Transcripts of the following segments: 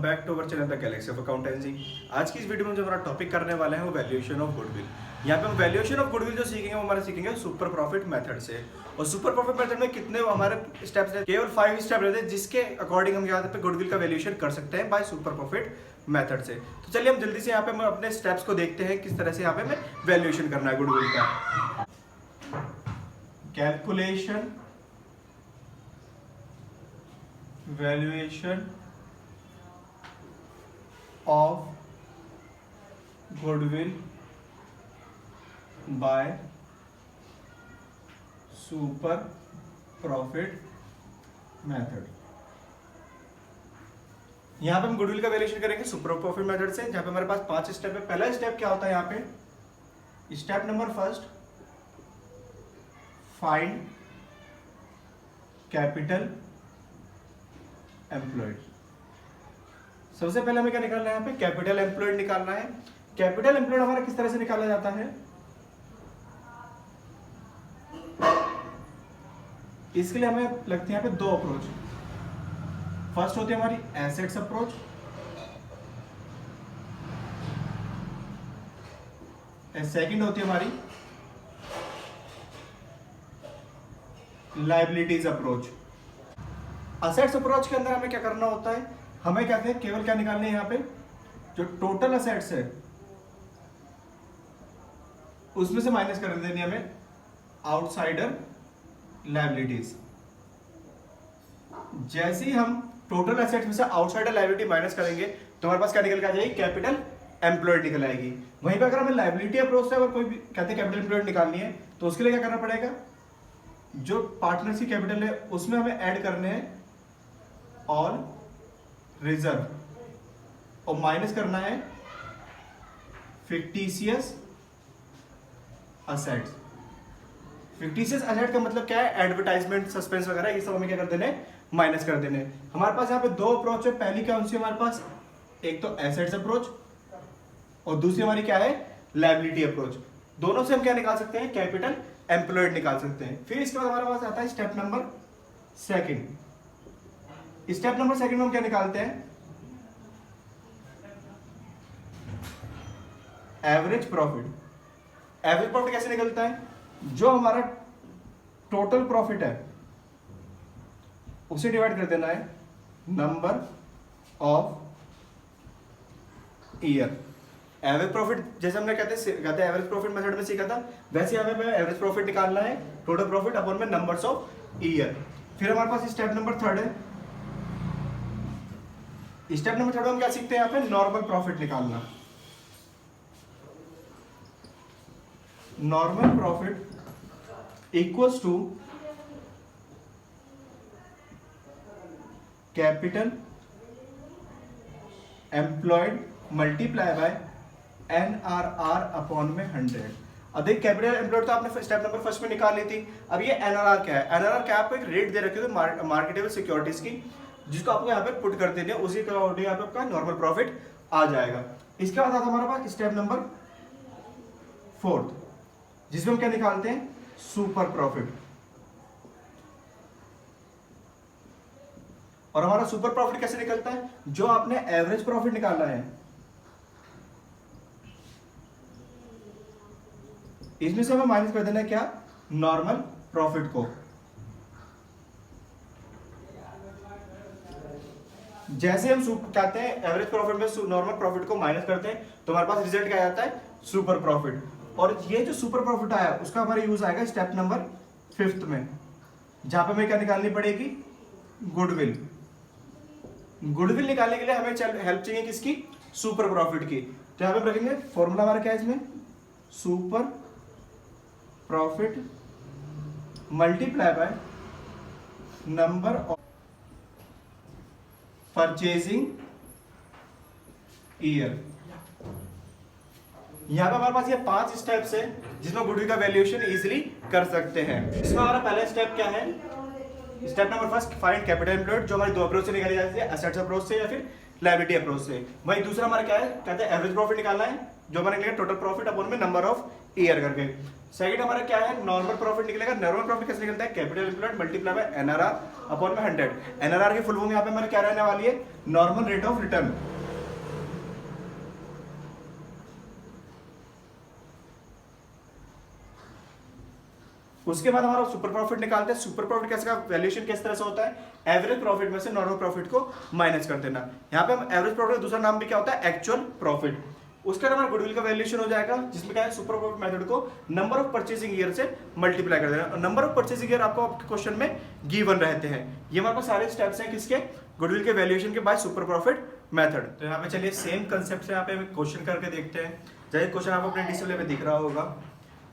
Welcome back to our channel the galaxy of accountancy. आज की इस वीडियो में जो हमारा टॉपिक करने वाले हैं वो वैल्यूएशन ऑफ गुडविल। यहाँ पे हम वैल्यूएशन ऑफ गुडविल जो सीखेंगे वो हमारे सीखेंगे सुपर प्रॉफिट मेथड से। और सुपर प्रॉफिट मेथड में कितने हमारे स्टेप्स हैं, केवल 5 स्टेप रहते हैं जिसके अकॉर्डिंग हम यहाँ पे गुडविल का वैल्यूएशन कर सकते हैं बाय सुपर प्रॉफिट मेथड से। तो चलिए हम जल्दी से यहाँ पे हम अपने स्टेप्स को देखते हैं किस तरह से यहाँ पे हमें वैल्यूएशन करना है गुडविल का। Calculation valuation of goodwill by super profit method. यहां पे हम गुडविल का वैल्यूएशन करेंगे सुपर प्रॉफिट मेथड से, जहां पे हमारे पास 5 स्टेप है। पहला स्टेप क्या होता है यहाँ पे, step number first, find capital employed. सबसे पहले हमें क्या निकालना है, यहाँ पे कैपिटल एम्प्लॉयड निकालना है। कैपिटल एम्प्लॉयड हमारा किस तरह से निकाला जाता है, इसके लिए हमें लगती है यहाँ पे 2 अप्रोच। फर्स्ट होती है हमारी एसेट्स अप्रोच, सेकंड होती है हमारी लायबिलिटीज अप्रोच। असेट्स अप्रोच के अंदर हमें क्या करना होता है, हमें कहते हैं केवल क्या निकालने हैं यहाँ पे, जो टोटल असेट्स है उसमें से माइनस कर देनी हमें आउटसाइडर लायबिलिटीज। जैसे ही हम टोटल असेट्स में से आउटसाइडर लायबिलिटी माइनस करेंगे तो हमारे पास क्या निकल के आ जाएगी, कैपिटल एम्प्लॉयड निकल आएगी। वहीं पर अगर हमें लायबिलिटी अप्रोच से अगर कोई भी कहते हैं कैपिटल एम्प्लॉयड निकालनी है तो उसके लिए क्या करना पड़ेगा, जो पार्टनर्स की कैपिटल है उसमें हमें ऐड करने हैं ऑल रिजर्व और माइनस करना है फिक्टिशियस असेट्स। फिक्टिशियस असेट का मतलब क्या है, एडवर्टाइजमेंट, सस्पेंस वगैरह ये सब हमें क्या कर देने, माइनस कर देने। हमारे पास यहाँ पे 2 अप्रोच है। पहली क्या उनसे हमारे पास, एक तो एसेट्स अप्रोच और दूसरी हमारी क्या है, लायबिलिटी अप्रोच। दोनों से हम क्या निकाल सकते हैं, कैपिटल एम्प्लॉयड निकाल सकते हैं। फिर इसके बाद हमारे पास आता है step number second. Step number second में हम क्या निकालते हैं, एवरेज प्रॉफिट। एवरेज प्रॉफिट कैसे निकलता है, जो हमारा टोटल प्रॉफिट है उसे डिवाइड कर देना है number of year. Average profit जैसे हमने कहते हैं एवरेज प्रॉफिट मेथड में सीखा था, वैसे हमें एवरेज प्रॉफिट निकालना है टोटल प्रॉफिट अपॉन में नंबर्स ऑफ ईयर। फिर हमारे पास स्टेप नंबर थर्ड है। स्टेप नंबर थर्ड में हम क्या सीखते हैं, यहाँ पे नॉर्मल प्रॉफिट निकालना। Normal profit equals to capital employed multiply by NRR upon में 100। अब देखिए कैपिटल एम्प्लॉयड तो आपने स्टेप नंबर फर्स्ट में निकाल ली थी। अब ये NRR क्या है, NRR क्या है, आपको एक रेट दे रखी है मार्केटेबल सिक्योरिटीज की, जिसको आपको यहाँ पे पुट कर देनी है, उसी का यहाँ पे आपका नॉर्मल प्रॉफिट आ जाएगा। इसके बाद आता हमारे पास स्टेप नंबर 4, जिसमें हम क्या निकालते हैं, सुपर प्रॉफिट। और हमारा सुपर प्रॉफिट कैसे निकलता है, जो आपने एवरेज प्रॉफिट निकाला है इसमें से हमें माइनस कर देना है क्या, नॉर्मल प्रॉफिट को। जैसे हम कहते हैं एवरेज प्रॉफिट में नॉर्मल प्रॉफिट को माइनस करते हैं तो हमारे पास रिजल्ट क्या आता है, सुपर प्रॉफिट। और ये जो सुपर प्रॉफिट आया उसका हमारा यूज आएगा स्टेप नंबर 5 में, जहां पे हमें क्या निकालनी पड़ेगी, गुडविल। गुडविल निकालने के लिए हमें हेल्प चाहिए किसकी, सुपर प्रॉफिट की। तो यहां पे हम रखेंगे फॉर्मूला हमारा क्या है इसमें, super profit multiply by number of purchasing year. यहां पे हमारे पास ये 5 स्टेप्स है जिसमें गुडविल का वैल्यूएशन इजीली कर सकते हैं। इसमें हमारा पहला स्टेप क्या है, step number first, find capital employed, जो हमारी 2 अप्रोच से निकाली जाती है, एसेट्स अप्रोच से या फिर लायबिलिटी अप्रोच से। वही दूसरा हमारा क्या है, कहते हैं एवरेज प्रॉफिट निकालना है, जो हमारे निकलेगा टोटल प्रॉफिट अपॉन में नंबर ऑफ ईयर करके। सेकंड हमारा क्या है, नॉर्मल प्रॉफिट निकलेगा। नॉर्मल प्रॉफिट कैसे निकलता है, capital employed multiply bye NRR upon में 100। एनआरआर की फुल फॉर्म यहाँ पे हमारे क्या रहने वाली है, नॉर्मल रेट ऑफ रिटर्न। उसके बाद हमारा सुपर प्रॉफिट निकालते हैं। सुपर प्रॉफिट कैसे का वैल्यूएशन किस तरह से होता है, एवरेज प्रॉफिट में से नॉर्मल प्रॉफिट को माइनस कर देना। यहाँ पे हम एवरेज प्रॉफिट का दूसरा नाम भी क्या होता है, एक्चुअल प्रॉफिट। उसके बाद हमारा गुडविल का वैल्यूएशन हो जाएगा, जिसमें क्या है, सुपर प्रॉफिट मेथड को नंबर ऑफ परचेसिंग ईयर से मल्टीप्लाई कर देना। और नंबर ऑफ परचेसिंग ईयर आपको आपके क्वेश्चन में गिवन रहते हैं। ये हमारे पास सारे स्टेप्स हैं किसके, गुडविल के वैल्यूएशन के बाद सुपर प्रॉफिट मेथड। तो यहाँ पे चलिए सेम कंसेप्ट से यहाँ पे क्वेश्चन करके देखते हैं। जैसे क्वेश्चन आपको अपने डिस्प्ले पे दिख रहा होगा,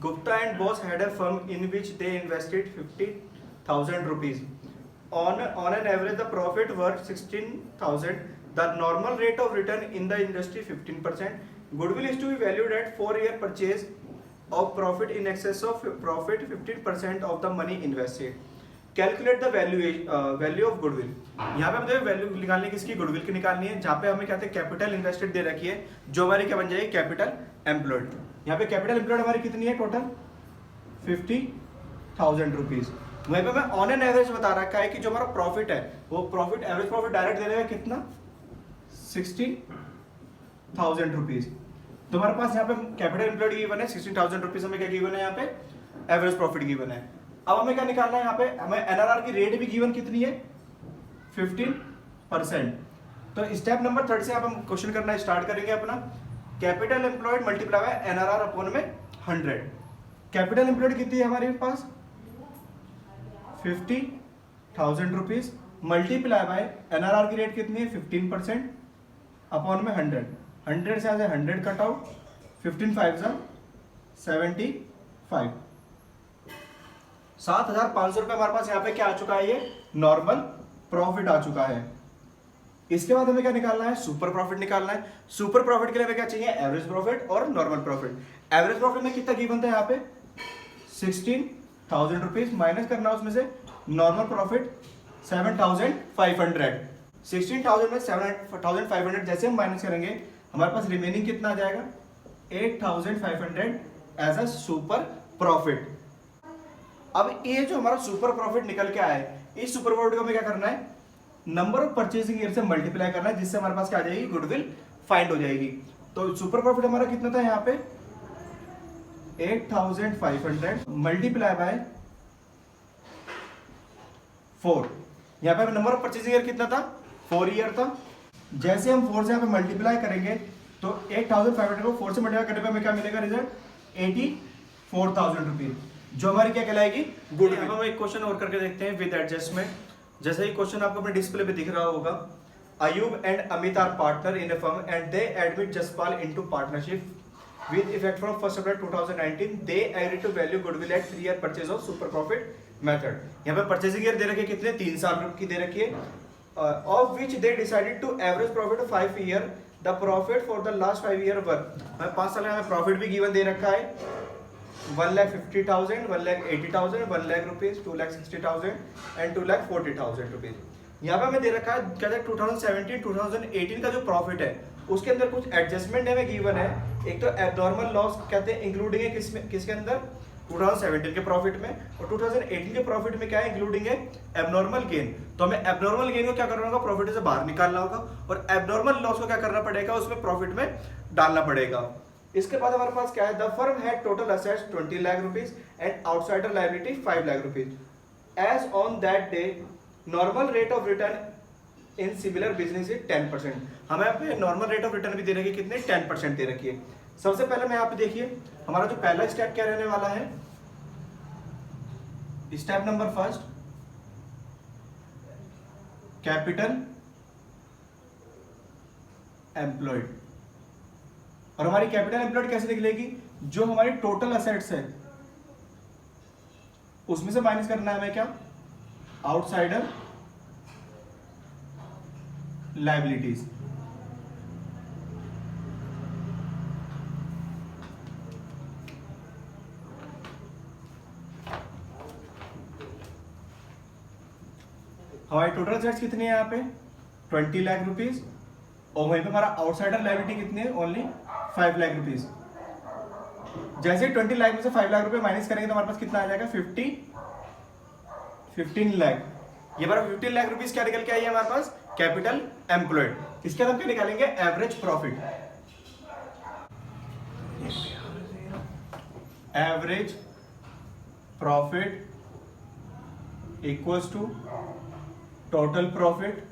Gupta and Bose had a firm in which they invested 50,000 rupees. On an average, the profit worth 16,000. The normal rate of return in the industry 15%. Goodwill is to be valued at 4-year purchase of profit in excess of profit 15% of the money invested. Calculate the value of goodwill. यहाँ पे हमें value निकालनी है किसकी, goodwill की निकालनी है। जहाँ पे हमें कहते हैं कैपिटल इन्वेस्टेड दे रखी है, जो हमारी क्या बन जाएगी, कैपिटल एम्प्लॉयड। यहाँ पे कैपिटल एम्प्लॉयड हमारी कितनी है, टोटल 50,000 रुपीज। वहीं पे मैं ऑन एन एवरेज बता रखा है कि जो हमारा प्रॉफिट है वो प्रॉफिट एवरेज प्रॉफिट डायरेक्ट दे देगा कितना, 16,000 रुपीज। तो हमारे पास यहाँ पे कैपिटल एम्प्लॉयड गिवन है 16,000 रुपीज, हमें क्या गिवन है, यहाँ पे एवरेज प्रॉफिट गिवन है। अब हमें क्या निकालना है, यहाँ पे हमें एनआरआर की रेट भी गिवन कितनी है, 15%। तो स्टेप नंबर 3 से आप हम क्वेश्चन करना स्टार्ट करेंगे अपना। Capital employed multiply bye NRR upon में 100। कैपिटल एम्प्लॉयड कितनी है हमारे पास, 50,000 रुपीज मल्टीप्लाई बाय एनआरआर की रेट कितनी है, 15% अपॉन में 100। 100 से 100 कट आउट, 15 5 75, 7,500 रुपए हमारे पास यहाँ पे क्या आ चुका है, ये नॉर्मल प्रॉफिट आ चुका है। इसके बाद हमें क्या निकालना है, सुपर प्रॉफिट निकालना है। सुपर प्रॉफिट के लिए हमें क्या चाहिए, एवरेज प्रॉफिट और नॉर्मल प्रॉफिट। एवरेज प्रॉफिट में कितना गिवन था यहाँ पे, 16,000 रुपीज, माइनस करना उसमें से नॉर्मल प्रॉफिट 7,500। 16,000 में 7,500 जैसे हम माइनस करेंगे, हमारे पास रिमेनिंग कितना आ जाएगा, 8,500 एज अ सुपर प्रॉफिट। अब ये जो हमारा सुपर प्रॉफिट निकल के आया है, इस सुपर प्रॉफिट को हमें क्या करना है, नंबर ऑफ परचेसिंग ईयर से मल्टीप्लाई करना है, जिससे हमारे पास क्या आ जाएगी, गुडविल फाइंड हो जाएगी। तो सुपर प्रॉफिट हमारा कितना था यहाँ पे, 8,500 मल्टीप्लाई बाय 4। यहाँ पे नंबर ऑफ परचेसिंग ईयर कितना था, 4 ईयर था। जैसे हम 4 से यहाँ पे मल्टीप्लाई करेंगे तो 8,500 को 4 से मल्टीप्लाई करने पे हमें क्या मिलेगा रिजल्ट, 84,000 रुपीज, जो हमारी क्या कहलाएगी, गुडविल। अब हम एक क्वेश्चन और करके देखते हैं विद एडजस्टमेंट। जैसे ही क्वेश्चन आपको अपने डिस्प्ले पे दिख रहा होगा, Ayub and Amit are partner in a firm and they admit Jaspal into partnership with effect from 1 April 2019। They agree to value goodwill at 3 year purchase of super profit method. यहाँ पे purchasing year दे रखी है कितने, 3 साल की दे रखी है, of which they decided to average profit 5 year. The profit for the last 5 year were, 5 साल में प्रॉफिट भी गिवन दे रखा है, 1,50,000, 1,80,000, 1 लाख रुपीज, 2,60,000 एंड 2,40,000 रुपीज। यहाँ पे हमें दे रखा है, कहते हैं 2017-2018 का जो प्रॉफिट है उसके अंदर कुछ एडजस्टमेंट हमें गिवन है। एक तो एबनॉर्मल लॉस कहते हैं इंक्लूडिंग है किसके अंदर, 2017 के प्रॉफिट में, और 2018 के प्रॉफिट में क्या है, इंक्लूडिंग है एबनॉर्मल गेन। तो हमें एबनॉर्मल गेन को क्या करना होगा, प्रॉफिट से बाहर निकालना होगा, और एबनॉर्मल लॉस को क्या करना पड़ेगा, उसमें प्रॉफिट में डालना पड़ेगा। इसके बाद हमारे पास क्या है, the firm had total assets 20 lakh rupees and outsider liability 5 lakh rupees. As on that day normal rate of return in similar business is 10%। हमें यहाँ पे नॉर्मल रेट ऑफ रिटर्न भी दे रखी है कितने, 10% दे रखी है। सबसे पहले मैं यहाँ पे देखिए हमारा जो पहला स्टेप क्या रहने वाला है, स्टेप नंबर 1, कैपिटल एम्प्लॉयड। और हमारी कैपिटल एम्प्लॉयड कैसे निकलेगी, जो हमारी टोटल असेट्स है उसमें से माइनस करना है हमें क्या, आउटसाइडर लायबिलिटीज। हमारी टोटल असेट्स कितनी है यहाँ पे, 20 लाख रुपीज, और वहीं पे हमारा आउटसाइडर लायबिलिटी कितनी है, ओनली 5 लाख रुपीज। जैसे 20 लाख में से 5 लाख रुपए माइनस करेंगे तो हमारे पास कितना आ जाएगा 15 लाख। ये बार 15 लाख रुपीस क्या निकल के आई है हमारे पास, कैपिटल एम्प्लॉयड। इसके बाद हम क्या निकालेंगे, average profit. Average profit equals to total profit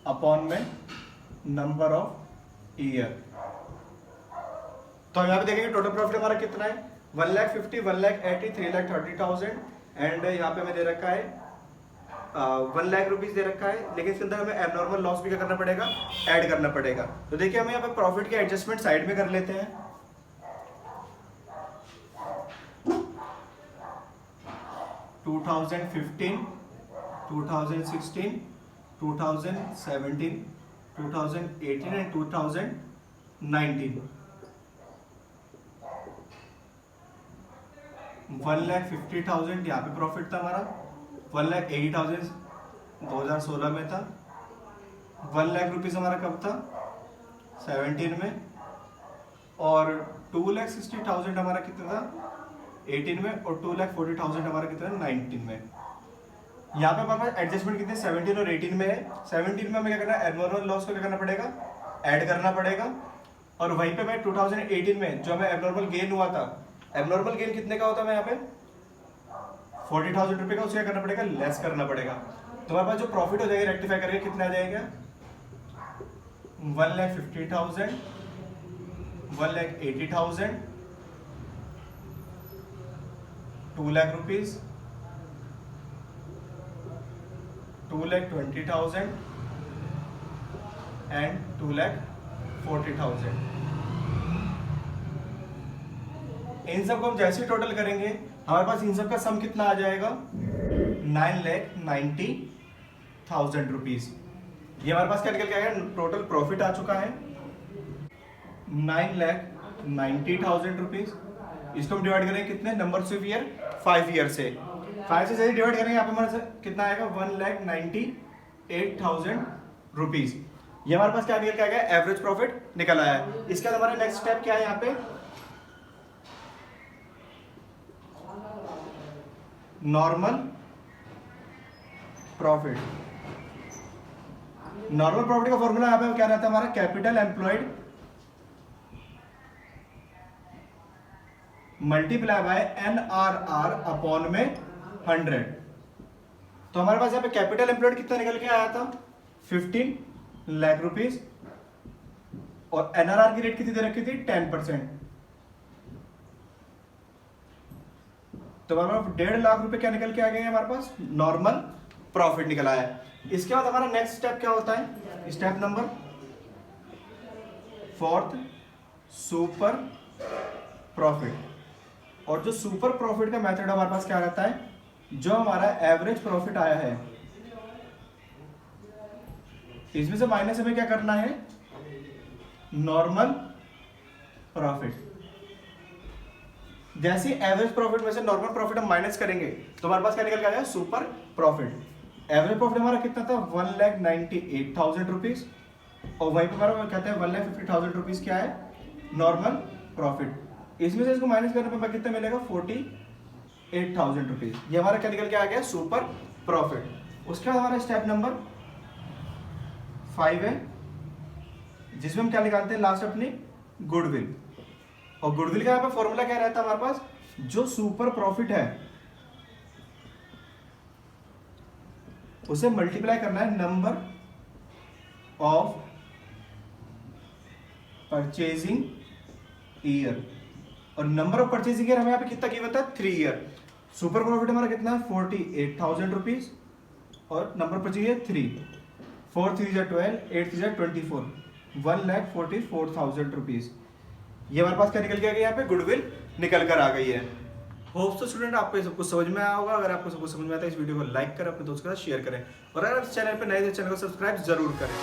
upon में नंबर ऑफ ईयर। तो हम यहाँ पे देखेंगे टोटल प्रॉफिट हमारा कितना है, 1,50,000, 1,80,000, 3,30,000 एंड यहाँ पे हमें दे रखा है 1 लाख रुपीज दे रखा है। लेकिन इसके अंदर हमें एबनॉर्मल लॉस भी क्या करना पड़ेगा, ऐड करना पड़ेगा। तो देखिए हमें यहाँ पे प्रॉफिट के एडजस्टमेंट साइड में कर लेते हैं। (2015, 2016, 2017, 2018 एंड 2019 1,50,000 यहाँ पे प्रॉफिट था हमारा, 1,80,000 2016 में था, 1 लाख रुपीज हमारा कब था 17 में, और 2,60,000 हमारा कितना था 18 में, और 2,40,000 हमारा कितना 19 में। यहाँ पे हमारे पास एडजस्टमेंट कितने 17 और 18 में है। 17 में हमें क्या करना है, एबनॉर्मल लॉस को क्या करना पड़ेगा, ऐड करना पड़ेगा। और वहीं पे मैं 2018 में जो हमें एबनॉर्मल गेन हुआ था, एबनॉर्मल गेन कितने का होता है, मैं यहाँ पे 40,000 रुपए का, उसे क्या करना पड़ेगा, लेस करना पड़ेगा। तो हमारे पास जो प्रॉफिट हो जाएगा रेक्टिफाई करके कितना आ जाएगा, 1,50,000, 1,80,000, 2 लाख रुपीज, 2,20,000 एंड 2,40,000। इन सब को हम जैसे टोटल करेंगे हमारे पास इन सब का सम कितना आ जाएगा, 9,90,000 रुपीज। ये हमारे पास क्या निकल के आएगा, टोटल प्रॉफिट आ चुका है 9,90,000 रुपीज। इसको हम डिवाइड करेंगे कितने नंबर ऑफ ईयर, 5 ईयर से। 5 से जैसे डिवाइड करेंगे यहाँ पे हमारे कितना आएगा, 1,98,000 रुपीज। ये हमारे पास क्या निकल के आएगा, एवरेज प्रॉफिट निकल आया है। इसके बाद हमारा नेक्स्ट स्टेप क्या है, यहाँ पे नॉर्मल प्रॉफिट। नॉर्मल प्रॉफिट का फॉर्मूला यहाँ पे क्या रहता है हमारा, capital employed multiply by NRR upon में 100। तो हमारे पास यहाँ पे कैपिटल एम्प्लॉयड कितना निकल के आया था, 15 लाख रुपीज, और NRR की रेट कितनी दे रखी थी, 10%। तो हमारे पास 1.5 लाख रुपए क्या निकल के आ गए हमारे पास, नॉर्मल प्रॉफिट निकल आया है। इसके बाद हमारा नेक्स्ट स्टेप क्या होता है, स्टेप नंबर 4, सुपर प्रॉफिट। और जो सुपर प्रॉफिट का मेथड हमारे पास क्या रहता है, जो हमारा एवरेज प्रॉफिट आया है इसमें से माइनस हमें क्या करना है, नॉर्मल प्रॉफिट। जैसे एवरेज प्रॉफिट में से नॉर्मल प्रॉफिट हम माइनस करेंगे तो हमारे पास क्या निकल के आ जाएगा, सुपर प्रॉफिट। एवरेज प्रॉफिट हमारा कितना था, 1,98,000 रुपीज, और वहीं पे हमारा कहते हैं 1,50,000 रुपीज क्या है, नॉर्मल प्रॉफिट। इसमें से इसको माइनस करने पर कितना मिलेगा, 48,000 रुपीज। ये हमारा क्या निकल के आ गया, सुपर प्रॉफिट। उसके बाद हमारा स्टेप नंबर 5 है, जिसमें हम क्या निकालते हैं, लास्ट अपनी गुडविल। और गुडविल का यहाँ पे फॉर्मूला क्या रहता है हमारे पास, जो सुपर प्रॉफिट है उसे मल्टीप्लाई करना है नंबर ऑफ परचेजिंग ईयर। और नंबर ऑफ परचेजिंग ईयर हमें यहाँ पे कितना गिवन था, 3 ईयर। सुपर प्रॉफिट हमारा कितना है, 48,000 रुपीज, और number of purchasing year 3, 4 3 12, 8 3 24, 1,44,000 rupees. ये हमारे पास क्या निकल के आ गया, यहाँ पे गुडविल निकल कर आ गई है। होप सो स्टूडेंट आपको ये सब कुछ समझ में आया होगा। अगर आपको सब कुछ समझ में आता है इस वीडियो को लाइक करें, अपने दोस्तों के साथ शेयर करें, और अगर आप चैनल पे नए तो चैनल को सब्सक्राइब जरूर करें।